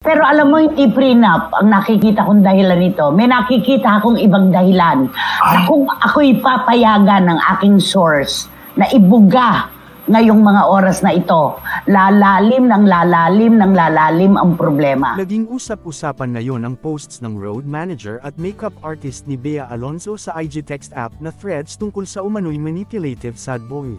Pero alam mo, hindi prenup ang nakikita kong dahilan nito. May nakikita akong ibang dahilan na kung ako'y papayagan ng aking source na ibuga ngayong mga oras na ito, lalalim ang problema. Naging usap-usapan ngayon ang posts ng road manager at makeup artist ni Bea Alonzo sa IG text app na Threads tungkol sa umano'y manipulative sad boy.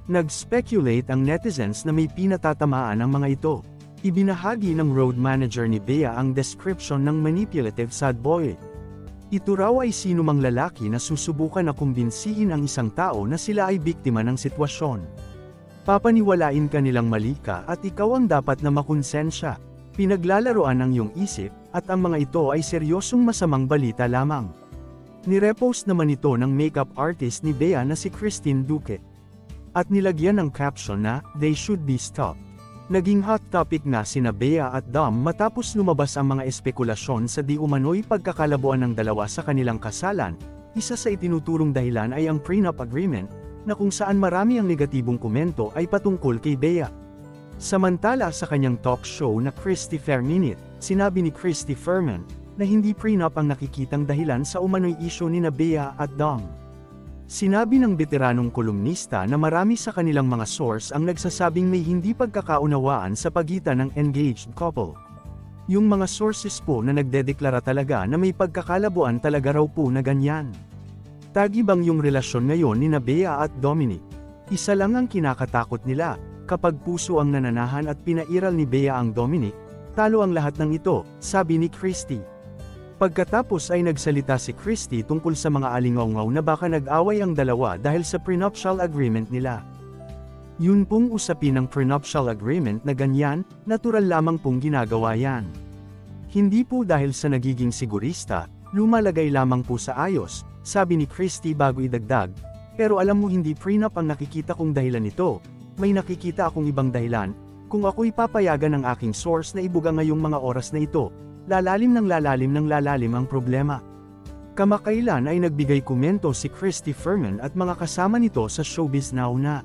Nag-speculate ang netizens na may pinatatamaan ang mga ito. Ibinahagi ng road manager ni Bea ang description ng manipulative sad boy. Ito raw ay sinumang lalaki na susubukan na kumbinsihin ang isang tao na sila ay biktima ng sitwasyon. Papaniwalain ka nilang mali ka at ikaw ang dapat na makonsensya. Pinaglalaroan ang iyong isip, at ang mga ito ay seryosong masamang balita lamang. Nirepost naman ito ng makeup artist ni Bea na si Christine Duque. At nilagyan ng caption na, "They should be stopped." Naging hot topic na sina Bea at Dom matapos lumabas ang mga espekulasyon sa di umano'y pagkakalabuan ng dalawa sa kanilang kasalan. Isa sa itinuturong dahilan ay ang prenup agreement, na kung saan marami ang negatibong komento ay patungkol kay Bea. Samantala sa kanyang talk show na Christy Fair Minute, sinabi ni Christy Ferman na hindi prenup ang nakikitang dahilan sa umano'y isyu ni Bea at Dom. Sinabi ng veteranong kolumnista na marami sa kanilang mga source ang nagsasabing may hindi pagkakaunawaan sa pagitan ng engaged couple. Yung mga sources po na nagdedeklara talaga na may pagkakalabuan talaga raw po na ganyan. Tagibang yung relasyon ngayon ni Bea at Dominic. Isa lang ang kinakatakot nila, kapag puso ang nananahan at pinairal ni Bea ang Dominic, talo ang lahat ng ito, sabi ni Christy. Pagkatapos ay nagsalita si Christy tungkol sa mga alingaw-ngaw na baka nag-away ang dalawa dahil sa prenuptial agreement nila. Yun pong usapin ng prenuptial agreement na ganyan, natural lamang pong ginagawa yan. Hindi po dahil sa nagiging sigurista, lumalagay lamang po sa ayos, sabi ni Christy bago idagdag, pero alam mo hindi prenup ang nakikita kong dahilan nito, may nakikita akong ibang dahilan, kung ako'y papayagan ng aking source na ibuga ngayong mga oras na ito. Lalalim ang problema. Kamakailan ay nagbigay komento si Christy Ferman at mga kasama nito sa Showbiz Now na,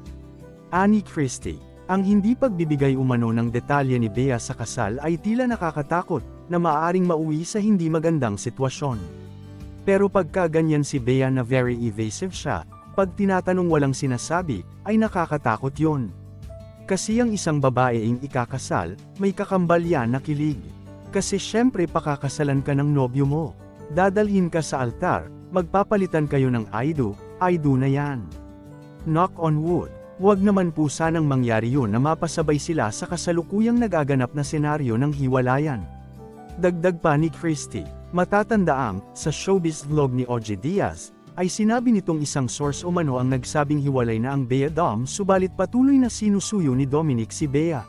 ani Christy, ang hindi pagbibigay umano ng detalye ni Bea sa kasal ay tila nakakatakot, na maaaring mauwi sa hindi magandang sitwasyon. Pero pagka ganyan si Bea na very evasive siya, pag tinatanong walang sinasabi, ay nakakatakot yon. Kasi ang isang babaeng ikakasal, may kakambal yan na kilig. Kasi syempre pakakasalan ka ng nobyo mo. Dadalhin ka sa altar, magpapalitan kayo ng I do na yan. Knock on wood, wag naman po sanang mangyari yun na mapasabay sila sa kasalukuyang nagaganap na senaryo ng hiwalayan. Dagdag pa ni Christy, matatandaang, sa showbiz vlog ni OG Diaz, ay sinabi nitong isang source umano ang nagsabing hiwalay na ang Bea Dom subalit patuloy na sinusuyo ni Dominic si Bea.